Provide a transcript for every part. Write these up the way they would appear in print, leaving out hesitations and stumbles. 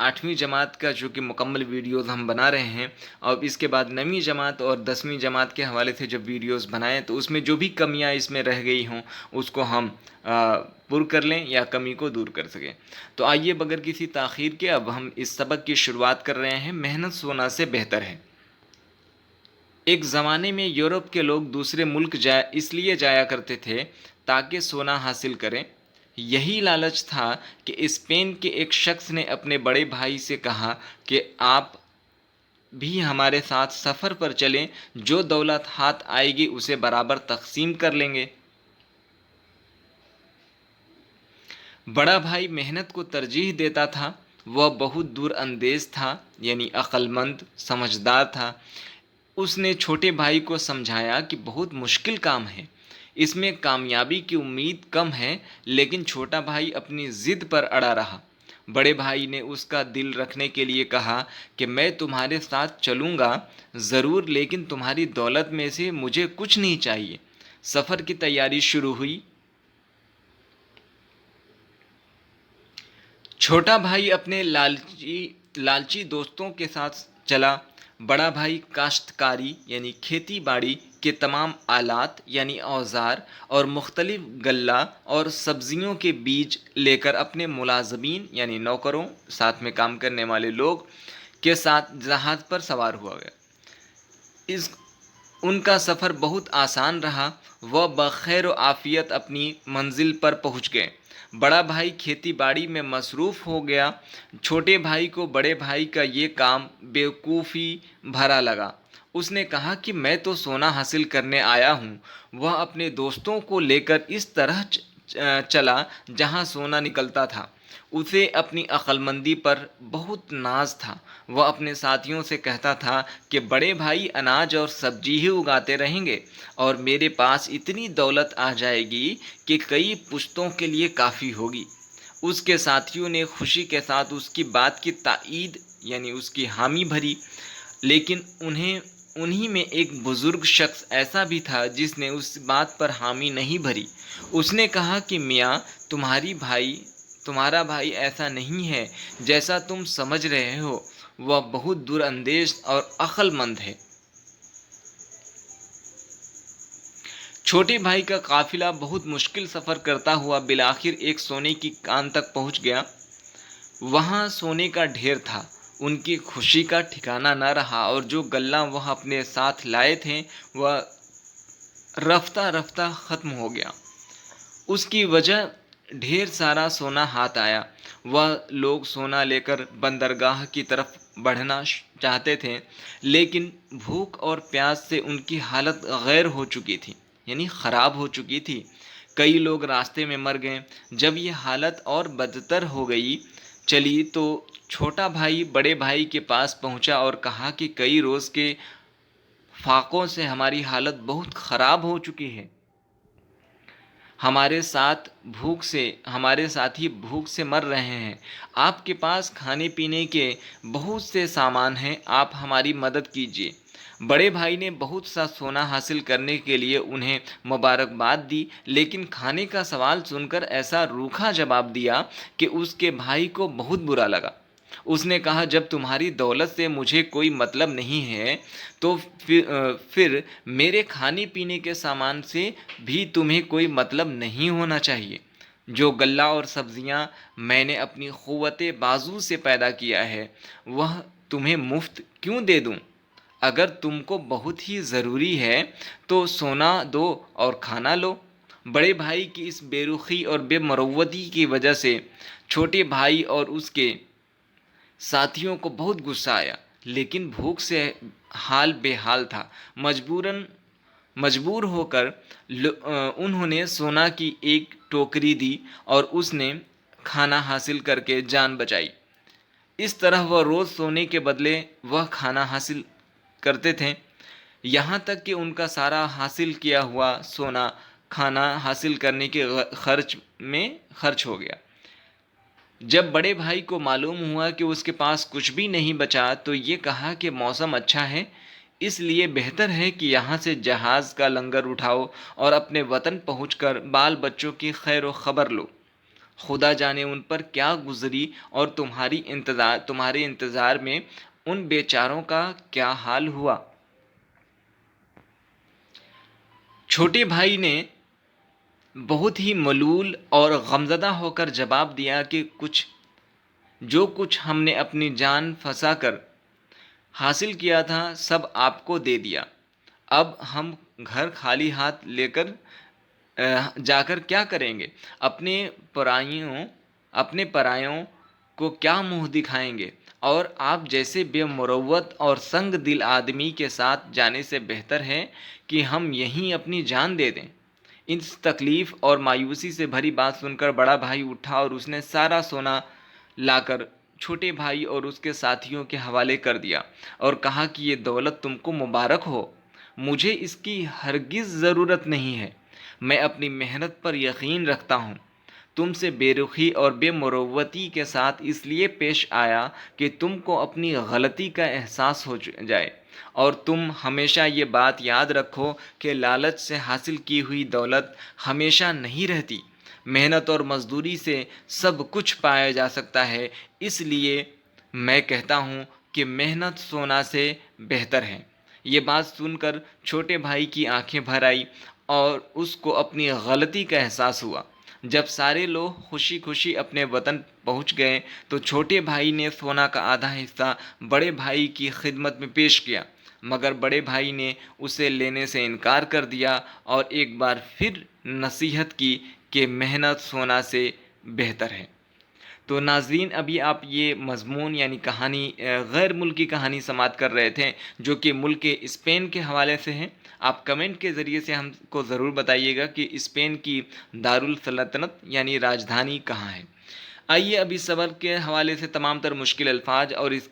8ویں جماعت کا جو کہ مکمل ویڈیوز ہم بنا رہے ہیں، اور اس کے بعد 9ویں جماعت اور 10ویں جماعت کے حوالے سے جب ویڈیوز بنائیں تو اس میں جو بھی کمیاں اس میں رہ گئی ہوں اس کو ہم پر کر لیں یا کمی کو دور کر سکیں۔ تو آئیے بغیر کسی تاخیر کے اب ہم اس سبق کی شروعات کر رہے ہیں۔ محنت سونا سے بہتر ہے۔ ایک زمانے میں یورپ کے لوگ دوسرے ملک اس لیے جایا کرتے تھے تاکہ سونا حاصل کریں۔ یہی لالچ تھا کہ اسپین کے ایک شخص نے اپنے بڑے بھائی سے کہا کہ آپ بھی ہمارے ساتھ سفر پر چلیں، جو دولت ہاتھ آئے گی اسے برابر تقسیم کر لیں گے۔ بڑا بھائی محنت کو ترجیح دیتا تھا۔ وہ بہت دور اندیش تھا، یعنی عقل مند، سمجھدار تھا۔ اس نے چھوٹے بھائی کو سمجھایا کہ بہت مشکل کام ہے، اس میں کامیابی کی امید کم ہے، لیکن چھوٹا بھائی اپنی ضد پر اڑا رہا۔ بڑے بھائی نے اس کا دل رکھنے کے لیے کہا کہ میں تمہارے ساتھ چلوں گا ضرور، لیکن تمہاری دولت میں سے مجھے کچھ نہیں چاہیے۔ سفر کی تیاری شروع ہوئی۔ چھوٹا بھائی اپنے لالچی دوستوں کے ساتھ چلا۔ بڑا بھائی کاشتکاری یعنی کھیتی باڑی کے تمام آلات یعنی اوزار اور مختلف غلہ اور سبزیوں کے بیج لے کر اپنے ملازمین یعنی نوکروں، ساتھ میں کام کرنے والے لوگ کے ساتھ جہاز پر سوار ہوا گیا۔ ان کا سفر بہت آسان رہا۔ وہ بخیر و عافیت اپنی منزل پر پہنچ گئے۔ بڑا بھائی کھیتی باڑی میں مصروف ہو گیا۔ چھوٹے بھائی کو بڑے بھائی کا یہ کام بیوقوفی بھرا لگا۔ اس نے کہا کہ میں تو سونا حاصل کرنے آیا ہوں۔ وہ اپنے دوستوں کو لے کر اس طرح چلا جہاں سونا نکلتا تھا۔ اسے اپنی عقل مندی پر بہت ناز تھا۔ وہ اپنے ساتھیوں سے کہتا تھا کہ بڑے بھائی اناج اور سبزی ہی اگاتے رہیں گے اور میرے پاس اتنی دولت آ جائے گی کہ کئی پشتوں کے لیے کافی ہوگی۔ اس کے ساتھیوں نے خوشی کے ساتھ اس کی بات کی تائید یعنی اس کی حامی بھری، لیکن انہی میں ایک بزرگ شخص ایسا بھی تھا جس نے اس بات پر حامی نہیں بھری۔ اس نے کہا کہ میاں، تمہارا بھائی ایسا نہیں ہے جیسا تم سمجھ رہے ہو، وہ بہت دور اندیش اور عقل مند ہے۔ چھوٹے بھائی کا قافلہ بہت مشکل سفر کرتا ہوا بالآخر ایک سونے کی کان تک پہنچ گیا۔ وہاں سونے کا ڈھیر تھا۔ ان کی خوشی کا ٹھکانہ نہ رہا اور جو غلہ وہ اپنے ساتھ لائے تھے وہ رفتہ رفتہ ختم ہو گیا۔ اس کی وجہ ڈھیر سارا سونا ہاتھ آیا۔ وہ لوگ سونا لے کر بندرگاہ کی طرف بڑھنا چاہتے تھے، لیکن بھوک اور پیاس سے ان کی حالت غیر ہو چکی تھی، یعنی خراب ہو چکی تھی۔ کئی لوگ راستے میں مر گئے۔ جب یہ حالت اور بدتر ہو گئی چلی تو چھوٹا بھائی بڑے بھائی کے پاس پہنچا اور کہا کہ کئی روز کے فاقوں سے ہماری حالت بہت خراب ہو چکی ہے۔ ہمارے ساتھی بھوک سے مر رہے ہیں۔ آپ کے پاس کھانے پینے کے بہت سے سامان ہیں، آپ ہماری مدد کیجیے۔ بڑے بھائی نے بہت سا سونا حاصل کرنے کے لیے انہیں مبارکباد دی، لیکن کھانے کا سوال سن کر ایسا روکھا جواب دیا کہ اس کے بھائی کو بہت برا لگا۔ اس نے کہا جب تمہاری دولت سے مجھے کوئی مطلب نہیں ہے تو پھر میرے کھانے پینے کے سامان سے بھی تمہیں کوئی مطلب نہیں ہونا چاہیے۔ جو غلہ اور سبزیاں میں نے اپنی قوت بازو سے پیدا کیا ہے وہ تمہیں مفت کیوں دے دوں؟ اگر تم کو بہت ہی ضروری ہے تو سونا دو اور کھانا لو۔ بڑے بھائی کی اس بے رخی اور بے مروتی کی وجہ سے چھوٹے بھائی اور اس کے ساتھیوں کو بہت غصہ آیا، لیکن بھوک سے حال بے حال تھا۔ مجبور ہو کر انہوں نے سونا کی ایک ٹوکری دی اور اس نے کھانا حاصل کر کے جان بچائی۔ اس طرح وہ روز سونے کے بدلے وہ کھانا حاصل کرتے تھے، یہاں تک کہ ان کا سارا حاصل کیا ہوا سونا کھانا حاصل کرنے کے خرچ میں خرچ ہو گیا۔ جب بڑے بھائی کو معلوم ہوا کہ اس کے پاس کچھ بھی نہیں بچا تو یہ کہا کہ موسم اچھا ہے، اس لیے بہتر ہے کہ یہاں سے جہاز کا لنگر اٹھاؤ اور اپنے وطن پہنچ کر بال بچوں کی خیر و خبر لو۔ خدا جانے ان پر کیا گزری اور تمہارے انتظار میں ان بیچاروں کا کیا حال ہوا۔ چھوٹے بھائی نے بہت ہی ملول اور غمزدہ ہو کر جواب دیا کہ جو کچھ ہم نے اپنی جان پھنسا کر حاصل کیا تھا سب آپ کو دے دیا، اب ہم گھر خالی ہاتھ لے کر جا کر کیا کریں گے؟ اپنے پرایوں کو کیا منہ دکھائیں گے؟ اور آپ جیسے بے مروت اور سنگ دل آدمی کے ساتھ جانے سے بہتر ہے کہ ہم یہیں اپنی جان دے دیں۔ اس تکلیف اور مایوسی سے بھری بات سن کر بڑا بھائی اٹھا اور اس نے سارا سونا لا کر چھوٹے بھائی اور اس کے ساتھیوں کے حوالے کر دیا اور کہا کہ یہ دولت تم کو مبارک ہو، مجھے اس کی ہرگز ضرورت نہیں ہے، میں اپنی محنت پر یقین رکھتا ہوں، تم سے بے رخی اور بے مروتی کے ساتھ اس لیے پیش آیا کہ تم کو اپنی غلطی کا احساس ہو جائے، اور تم ہمیشہ یہ بات یاد رکھو کہ لالچ سے حاصل کی ہوئی دولت ہمیشہ نہیں رہتی، محنت اور مزدوری سے سب کچھ پایا جا سکتا ہے، اس لیے میں کہتا ہوں کہ محنت سونا سے بہتر ہے۔ یہ بات سن کر چھوٹے بھائی کی آنکھیں بھر آئی اور اس کو اپنی غلطی کا احساس ہوا۔ جب سارے لوگ خوشی خوشی اپنے وطن پہنچ گئے تو چھوٹے بھائی نے سونا کا آدھا حصہ بڑے بھائی کی خدمت میں پیش کیا، مگر بڑے بھائی نے اسے لینے سے انکار کر دیا اور ایک بار پھر نصیحت کی کہ محنت سونا سے بہتر ہے۔ تو ناظرین، ابھی آپ یہ مضمون یعنی کہانی غیر ملکی کہانی سماعت کر رہے تھے جو کہ ملک اسپین کے حوالے سے ہے۔ آپ کمنٹ کے ذریعے سے ہم کو ضرور بتائیے گا کہ اسپین کی دارالسلطنت یعنی راجدھانی کہاں ہے۔ آئیے اب اس سبق کے حوالے سے تمام تر مشکل الفاظ اور اس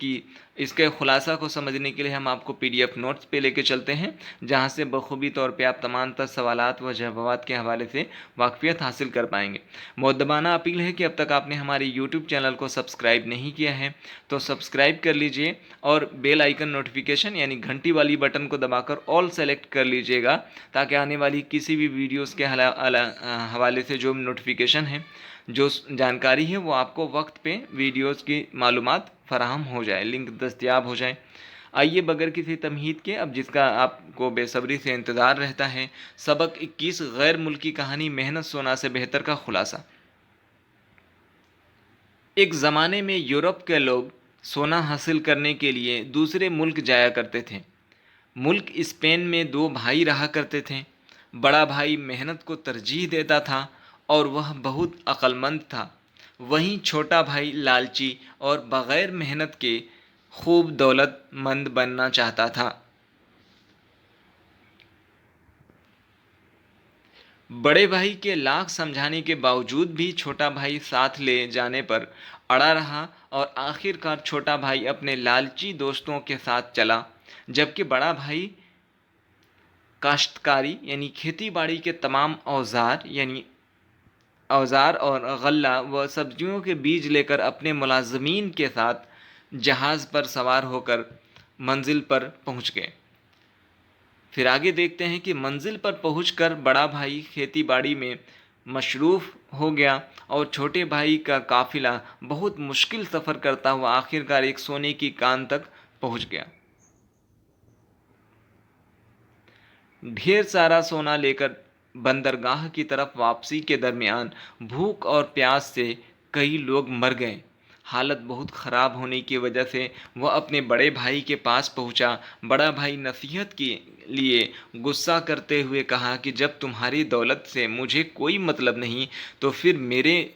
کے خلاصہ کو سمجھنے کے لیے ہم آپ کو PDF نوٹس پہ لے کے چلتے ہیں، جہاں سے بخوبی طور پہ آپ تمام تر سوالات و جوابات کے حوالے سے واقفیت حاصل کر پائیں گے۔ مؤدبانہ اپیل ہے کہ اب تک آپ نے ہمارے YouTube چینل کو سبسکرائب نہیں کیا ہے تو سبسکرائب کر لیجئے اور بیل آئیکن نوٹیفیکیشن یعنی گھنٹی والی بٹن کو دبا کر آل سیلیکٹ کر لیجئے گا، تاکہ آنے والی کسی بھی ویڈیوز کے حوالے سے جو نوٹیفیکیشن ہے، جو جانکاری ہے، وہ آپ کو وقت پہ ویڈیوز کی معلومات فراہم ہو جائے، لنک دستیاب ہو جائے۔ آئیے بغیر کسی تمہید کے اب جس کا آپ کو بے صبری سے انتظار رہتا ہے، سبق 21 غیر ملکی کہانی محنت سونا سے بہتر کا خلاصہ۔ ایک زمانے میں یورپ کے لوگ سونا حاصل کرنے کے لیے دوسرے ملک جایا کرتے تھے۔ ملک اسپین میں 2 بھائی رہا کرتے تھے۔ بڑا بھائی محنت کو ترجیح دیتا تھا اور وہ بہت عقل مند تھا، وہیں چھوٹا بھائی لالچی اور بغیر محنت کے خوب دولت مند بننا چاہتا تھا۔ بڑے بھائی کے لاکھ سمجھانے کے باوجود بھی چھوٹا بھائی ساتھ لے جانے پر اڑا رہا اور آخر کار چھوٹا بھائی اپنے لالچی دوستوں کے ساتھ چلا، جبکہ بڑا بھائی کاشتکاری یعنی کھیتی باڑی کے تمام اوزار اور غلہ و سبزیوں کے بیج لے کر اپنے ملازمین کے ساتھ جہاز پر سوار ہو کر منزل پر پہنچ گئے۔ پھر آگے دیکھتے ہیں کہ منزل پر پہنچ کر بڑا بھائی کھیتی باڑی میں مصروف ہو گیا اور چھوٹے بھائی کا قافلہ بہت مشکل سفر کرتا ہوا آخرکار ایک سونے کی کان تک پہنچ گیا۔ ڈھیر سارا سونا لے کر بندرگاہ کی طرف واپسی کے درمیان بھوک اور پیاس سے کئی لوگ مر گئے۔ حالت بہت خراب ہونے کی وجہ سے وہ اپنے بڑے بھائی کے پاس پہنچا۔ بڑا بھائی نصیحت کے لیے غصہ کرتے ہوئے کہا کہ جب تمہاری دولت سے مجھے کوئی مطلب نہیں تو پھر میرے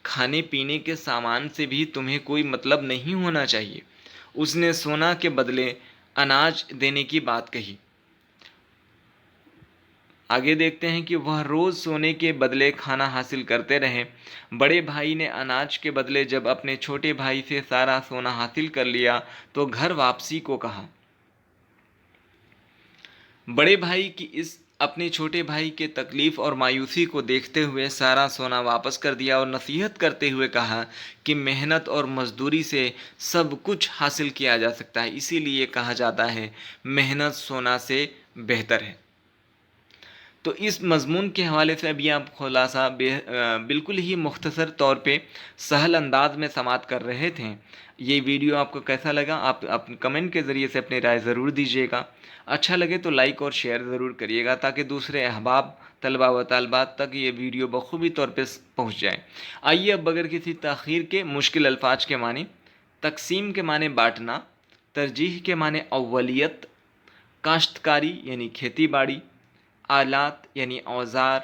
کھانے پینے کے سامان سے بھی تمہیں کوئی مطلب نہیں ہونا چاہیے۔ اس نے سونا کے بدلے اناج دینے کی بات کہی۔ آگے دیکھتے ہیں کہ وہ روز سونے کے بدلے کھانا حاصل کرتے رہے۔ بڑے بھائی نے اناج کے بدلے جب اپنے چھوٹے بھائی سے سارا سونا حاصل کر لیا تو گھر واپسی کو کہا۔ بڑے بھائی کی اپنے چھوٹے بھائی کے تکلیف اور مایوسی کو دیکھتے ہوئے سارا سونا واپس کر دیا اور نصیحت کرتے ہوئے کہا کہ محنت اور مزدوری سے سب کچھ حاصل کیا جا سکتا ہے، اسی لیے کہا جاتا ہے محنت سونا سے بہتر ہے۔ تو اس مضمون کے حوالے سے ابھی آپ خلاصہ بالکل ہی مختصر طور پہ سہل انداز میں سماعت کر رہے تھے. یہ ویڈیو آپ کو کیسا لگا آپ کمنٹ کے ذریعے سے اپنی رائے ضرور دیجیے گا. اچھا لگے تو لائک اور شیئر ضرور کریے گا تاکہ دوسرے احباب طلباء و طالبات تک یہ ویڈیو بخوبی طور پہ پہنچ جائے. آئیے اب بغیر کسی تاخیر کے مشکل الفاظ کے معنی. تقسیم کے معنی بانٹنا، ترجیح کے معنی اولیت، کاشتکاری یعنی کھیتی باڑی، آلات یعنی اوزار،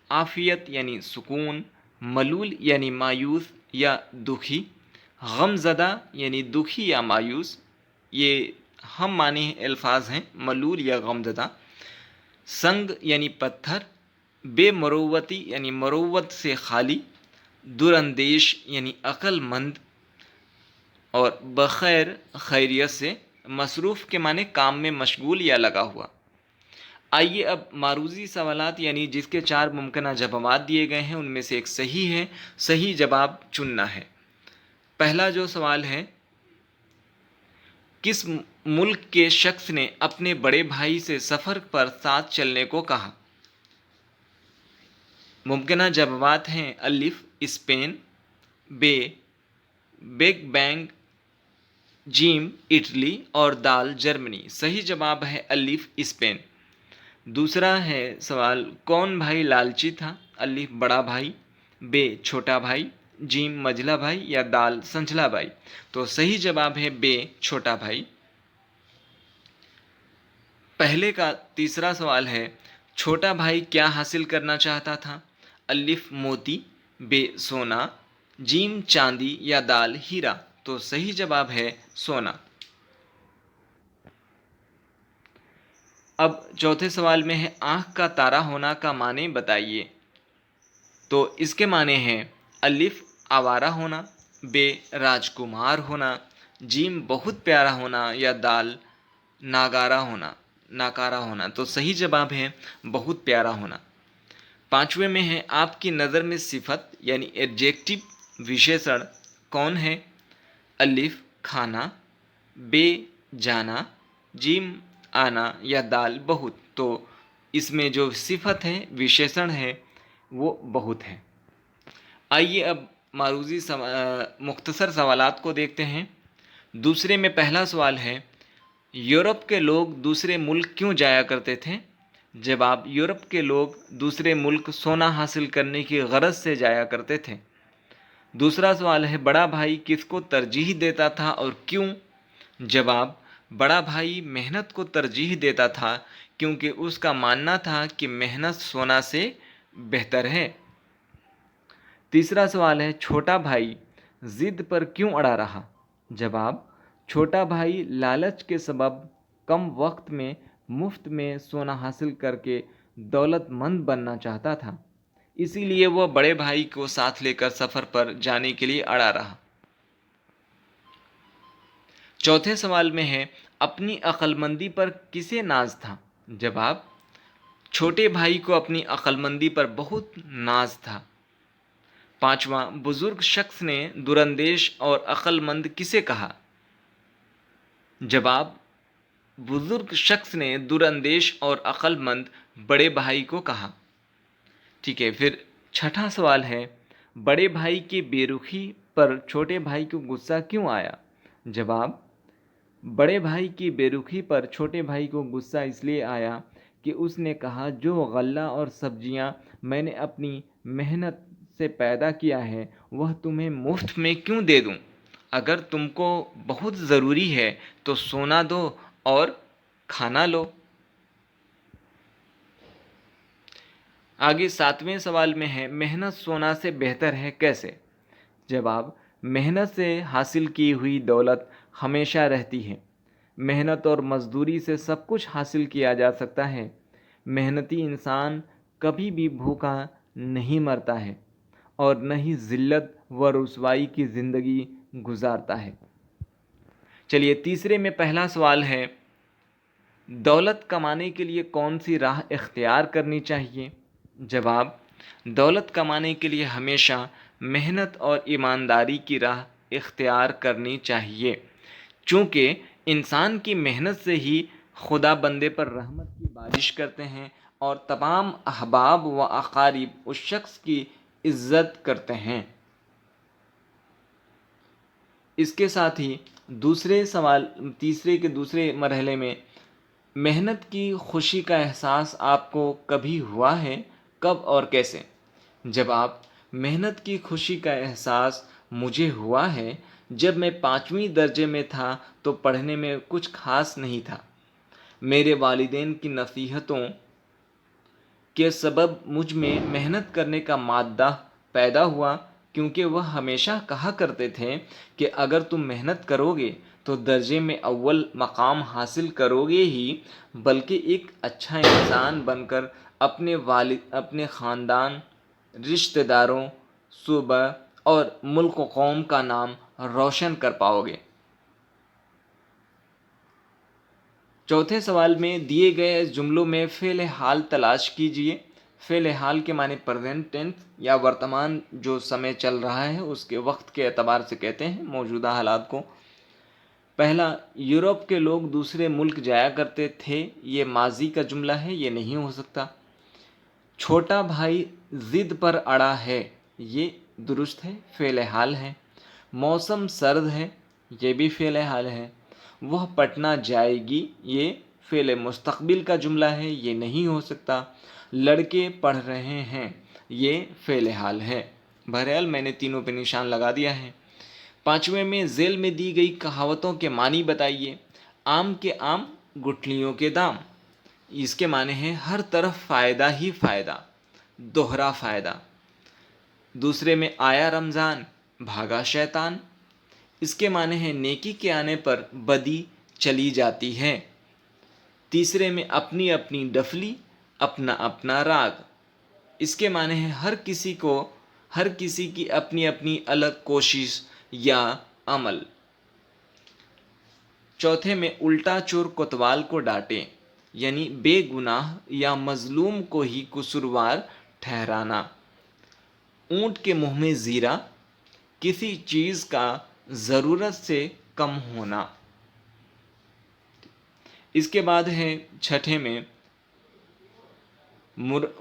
عافیت یعنی سکون، ملول یعنی مایوس یا دکھی، غم زدہ یعنی دکھی یا مایوس. یہ ہم معنی الفاظ ہیں، ملول یا غم زدہ. سنگ یعنی پتھر، بے مروتی یعنی مروت سے خالی، دراندیش یعنی عقل مند، اور بخیر خیریت سے. مصروف کے معنی کام میں مشغول یا لگا ہوا. آئیے اب معروضی سوالات یعنی جس کے 4 ممکنہ جوابات دیے گئے ہیں ان میں سے ایک صحیح ہے، صحیح جواب چننا ہے. پہلا جو سوال ہے، کس ملک کے شخص نے اپنے بڑے بھائی سے سفر پر ساتھ چلنے کو کہا؟ ممکنہ جوابات ہیں الف اسپین، بے بگ بینگ، جیم اٹلی اور دال جرمنی. صحیح جواب ہے الف اسپین. دوسرا ہے سوال، کون بھائی لالچی تھا؟ الف بڑا بھائی، بے چھوٹا بھائی، جیم مجلا بھائی یا دال سنجلا بھائی. تو صحیح جواب ہے بے چھوٹا بھائی. پہلے کا تیسرا سوال ہے، چھوٹا بھائی کیا حاصل کرنا چاہتا تھا؟ الف موتی، بے سونا، جیم چاندی یا دال ہیرا. تو صحیح جواب ہے سونا. اب چوتھے سوال میں ہے، آنکھ کا تارا ہونا کا معنی بتائیے. تو اس کے معنی ہیں الف آوارہ ہونا، بے راجکمار ہونا، جیم بہت پیارا ہونا یا دال ناکارہ ہونا. تو صحیح جواب ہے بہت پیارا ہونا. پانچویں میں ہے، آپ کی نظر میں صفت یعنی ایڈجیکٹو وشیشن کون ہے؟ الف کھانا، بے جانا، جیم آنا یا دال بہت. تو اس میں جو صفت ہے وشیشن ہے وہ بہت ہے. آئیے اب معروضی مختصر سوالات کو دیکھتے ہیں. دوسرے میں پہلا سوال ہے، یورپ کے لوگ دوسرے ملک کیوں جایا کرتے تھے؟ جواب، یورپ کے لوگ دوسرے ملک سونا حاصل کرنے کی غرض سے جایا کرتے تھے. دوسرا سوال ہے، بڑا بھائی کس کو ترجیح دیتا تھا اور کیوں؟ جواب، بڑا بھائی محنت کو ترجیح دیتا تھا کیونکہ اس کا ماننا تھا کہ محنت سونا سے بہتر ہے. تیسرا سوال ہے، چھوٹا بھائی ضد پر کیوں اڑا رہا؟ جواب، چھوٹا بھائی لالچ کے سبب کم وقت میں مفت میں سونا حاصل کر کے دولت مند بننا چاہتا تھا، اسی لیے وہ بڑے بھائی کو ساتھ لے کر سفر پر جانے کے لیے اڑا رہا. چوتھے سوال میں ہے، اپنی عقل مندی پر کسے ناز تھا؟ جواب، چھوٹے بھائی کو اپنی عقل مندی پر بہت ناز تھا. پانچواں، بزرگ شخص نے دراندیش اور عقل مند کسے کہا؟ جواب، بزرگ شخص نے دراندیش اور عقل مند بڑے بھائی کو کہا. ٹھیک ہے، پھر چھٹا سوال ہے، بڑے بھائی کی بے رخی پر چھوٹے بھائی کو غصہ کیوں آیا؟ جواب، بڑے بھائی کی بے رخی پر چھوٹے بھائی کو غصہ اس لیے آیا کہ اس نے کہا، جو غلہ اور سبزیاں میں نے اپنی محنت سے پیدا کیا ہے وہ تمہیں مفت میں کیوں دے دوں؟ اگر تم کو بہت ضروری ہے تو سونا دو اور کھانا لو. آگے ساتویں سوال میں ہے، محنت سونا سے بہتر ہے کیسے؟ جواب، محنت سے حاصل کی ہوئی دولت ہمیشہ رہتی ہے. محنت اور مزدوری سے سب کچھ حاصل کیا جا سکتا ہے. محنتی انسان کبھی بھی بھوکا نہیں مرتا ہے اور نہ ہی ذلت و رسوائی کی زندگی گزارتا ہے. چلیے تیسرے میں پہلا سوال ہے، دولت کمانے کے لیے کون سی راہ اختیار کرنی چاہیے؟ جواب، دولت کمانے کے لیے ہمیشہ محنت اور ایمانداری کی راہ اختیار کرنی چاہیے، چونکہ انسان کی محنت سے ہی خدا بندے پر رحمت کی بارش کرتے ہیں اور تمام احباب و اقارب اس شخص کی عزت کرتے ہیں۔ اس کے ساتھ ہی تیسرے کے دوسرے مرحلے میں، محنت کی خوشی کا احساس آپ کو کبھی ہوا ہے؟ کب اور کیسے؟ جواب: محنت کی خوشی کا احساس مجھے ہوا ہے جب میں 5ویں درجے میں تھا تو پڑھنے میں کچھ خاص نہیں تھا۔ میرے والدین کی نصیحتوں کے سبب مجھ میں محنت کرنے کا مادہ پیدا ہوا، کیونکہ وہ ہمیشہ کہا کرتے تھے کہ اگر تم محنت کرو گے تو درجے میں اول مقام حاصل کرو گے ہی، بلکہ ایک اچھا انسان بن کر اپنے خاندان، رشتہ داروں، صوبہ اور ملک و قوم کا نام روشن کر پاؤ گے۔ چوتھے سوال میں دیے گئے جملوں میں فعل حال تلاش کیجیے۔ فعل حال کے معنی پریزنٹ ٹینس یا ورتمان جو سمے چل رہا ہے اس کے وقت کے اعتبار سے کہتے ہیں، موجودہ حالات کو۔ پہلا، یورپ کے لوگ دوسرے ملک جایا کرتے تھے، یہ ماضی کا جملہ ہے، یہ نہیں ہو سکتا۔ چھوٹا بھائی ضد پر اڑا ہے، یہ درست ہے، فعل حال ہے۔ موسم سرد ہے، یہ بھی فعل حال ہے۔ وہ پٹنہ جائے گی، یہ فعل مستقبل کا جملہ ہے، یہ نہیں ہو سکتا۔ لڑکے پڑھ رہے ہیں، یہ فعل حال ہے۔ بہرحال میں نے تینوں پہ نشان لگا دیا ہے۔ پانچویں میں ذیل میں دی گئی کہاوتوں کے معنی بتائیے۔ آم کے آم، گٹھلیوں کے دام، اس کے معنی ہیں ہر طرف فائدہ ہی فائدہ، دوہرا فائدہ۔ دوسرے میں آیا رمضان، بھاگا شیطان، اس کے معنی ہیں نیکی کے آنے پر بدی چلی جاتی ہے۔ تیسرے میں اپنی اپنی ڈفلی، اپنا اپنا راگ، اس کے معنی ہیں ہر کسی کی اپنی اپنی الگ کوشش یا عمل۔ چوتھے میں الٹا چور کوتوال کو ڈانٹے، یعنی بے گناہ یا مظلوم کو ہی قصوروار ٹھہرانا۔ اونٹ کے منہ میں زیرہ، کسی چیز کا ضرورت سے کم ہونا۔ اس کے بعد ہے چھٹے میں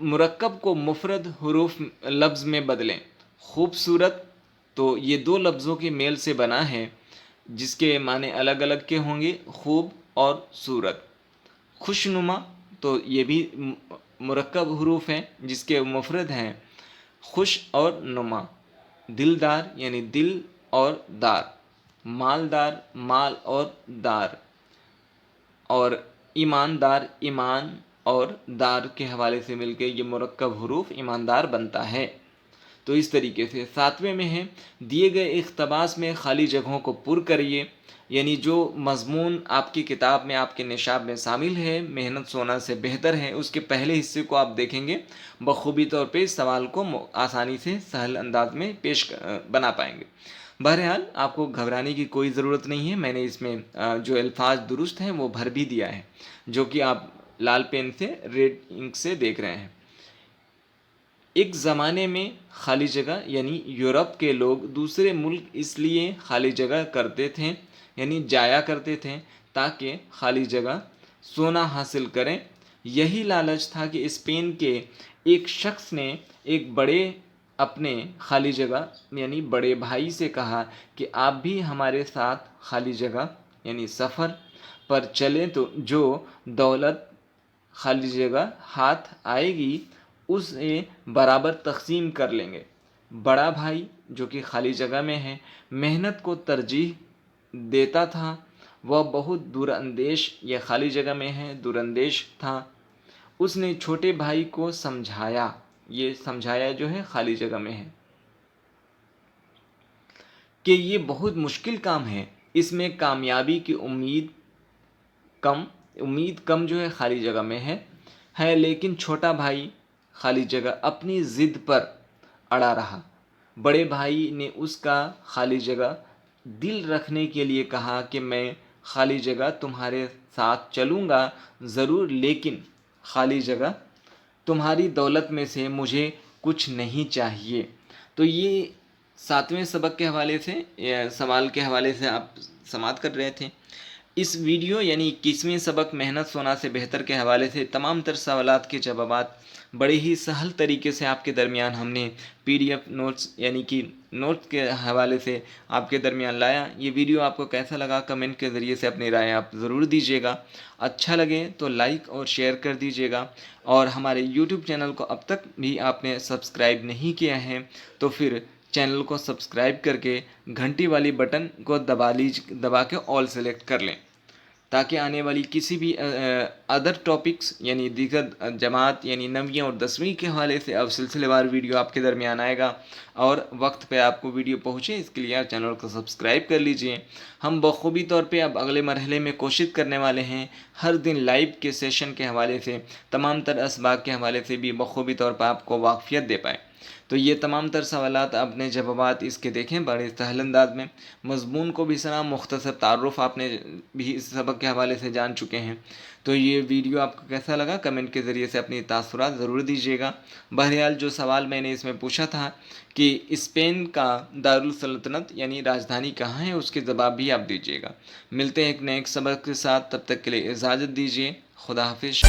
مرکب کو مفرد حروف لفظ میں بدلیں۔ خوبصورت تو یہ دو لفظوں کے میل سے بنا ہے جس کے معنی الگ الگ کے ہوں گے، خوب اور صورت۔ خوشنما تو یہ بھی مرکب حروف ہیں جس کے مفرد ہیں خوش اور نما۔ دلدار یعنی دل اور دار، مالدار مال اور دار، اور ایماندار ایمان اور دار کے حوالے سے مل کے یہ مرکب حروف ایماندار بنتا ہے۔ تو اس طریقے سے ساتویں میں ہے دیے گئے اقتباس میں خالی جگہوں کو پر کریے، یعنی جو مضمون آپ کی کتاب میں، آپ کے نصاب میں شامل ہے، محنت سونا سے بہتر ہے، اس کے پہلے حصے کو آپ دیکھیں گے، بخوبی طور پہ اس سوال کو آسانی سے سہل انداز میں بنا پائیں گے۔ بہرحال آپ کو گھبرانے کی کوئی ضرورت نہیں ہے، میں نے اس میں جو الفاظ درست ہیں وہ بھر بھی دیا ہے، جو کہ آپ لال پین سے ریڈ انک سے دیکھ رہے ہیں۔ ایک زمانے میں خالی جگہ، یعنی یورپ کے لوگ دوسرے ملک اس لیے خالی جگہ کرتے تھے، یعنی جایا کرتے تھے تاکہ خالی جگہ سونا حاصل کریں۔ یہی لالچ تھا کہ اسپین کے ایک شخص نے اپنے خالی جگہ یعنی بڑے بھائی سے کہا کہ آپ بھی ہمارے ساتھ خالی جگہ یعنی سفر پر چلیں تو جو دولت خالی جگہ ہاتھ آئے گی اسے برابر تقسیم کر لیں گے۔ بڑا بھائی جو کہ خالی جگہ میں ہے محنت کو ترجیح دیتا تھا، وہ بہت دور اندیش، یہ خالی جگہ میں ہے، دور اندیش تھا۔ اس نے چھوٹے بھائی کو سمجھایا، یہ سمجھایا جو ہے خالی جگہ میں ہے، کہ یہ بہت مشکل کام ہے، اس میں کامیابی کی امید کم جو ہے خالی جگہ میں ہے، لیکن چھوٹا بھائی خالی جگہ اپنی ضد پر اڑا رہا۔ بڑے بھائی نے اس کا خالی جگہ دل رکھنے کے لیے کہا کہ میں خالی جگہ تمہارے ساتھ چلوں گا ضرور، لیکن خالی جگہ تمہاری دولت میں سے مجھے کچھ نہیں چاہیے۔ تو یہ 7ویں سبق کے حوالے سے، سوال کے حوالے سے آپ سماعت کر رہے تھے۔ اس ویڈیو یعنی 21ویں سبق محنت سونا سے بہتر کے حوالے سے تمام تر سوالات کے جوابات بڑے ہی سہل طریقے سے آپ کے درمیان ہم نے PDF نوٹس یعنی کہ نوٹ کے حوالے سے آپ کے درمیان لایا۔ یہ ویڈیو آپ کو کیسا لگا کمنٹ کے ذریعے سے اپنی رائے آپ ضرور دیجیے گا۔ اچھا لگے تو لائک اور شیئر کر دیجیے گا، اور ہمارے YouTube چینل کو اب تک بھی آپ نے سبسکرائب نہیں کیا ہے تو پھر چینل کو سبسکرائب کر کے گھنٹی والی بٹن کو دبا کے آل سلیکٹ کر لیں، تاکہ آنے والی کسی بھی ادر ٹاپکس یعنی دیگر جماعت یعنی 9ویں اور 10ویں کے حوالے سے اب سلسلے وار ویڈیو آپ کے درمیان آئے گا اور وقت پہ آپ کو ویڈیو پہنچے، اس کے لیے آپ چینل کو سبسکرائب کر لیجئے۔ ہم بخوبی طور پہ اب اگلے مرحلے میں کوشش کرنے والے ہیں ہر دن لائیو کے سیشن کے حوالے سے تمام تر اسباق کے حوالے سے بھی بخوبی طور پر آپ کو واقفیت دے پائیں۔ تو یہ تمام تر سوالات اپنے جوابات اس کے دیکھیں بڑے سہل انداز میں، مضمون کو بھی سنا، مختصر تعارف آپ نے بھی اس سبق کے حوالے سے جان چکے ہیں۔ تو یہ ویڈیو آپ کو کیسا لگا کمنٹ کے ذریعے سے اپنی تاثرات ضرور دیجیے گا۔ بہرحال جو سوال میں نے اس میں پوچھا تھا کہ اسپین کا دارالسلطنت یعنی راجدھانی کہاں ہے، اس کے جواب بھی آپ دیجیے گا۔ ملتے ہیں ایک نئے سبق کے ساتھ، تب تک کے لیے اجازت دیجیے، خدا حافظ۔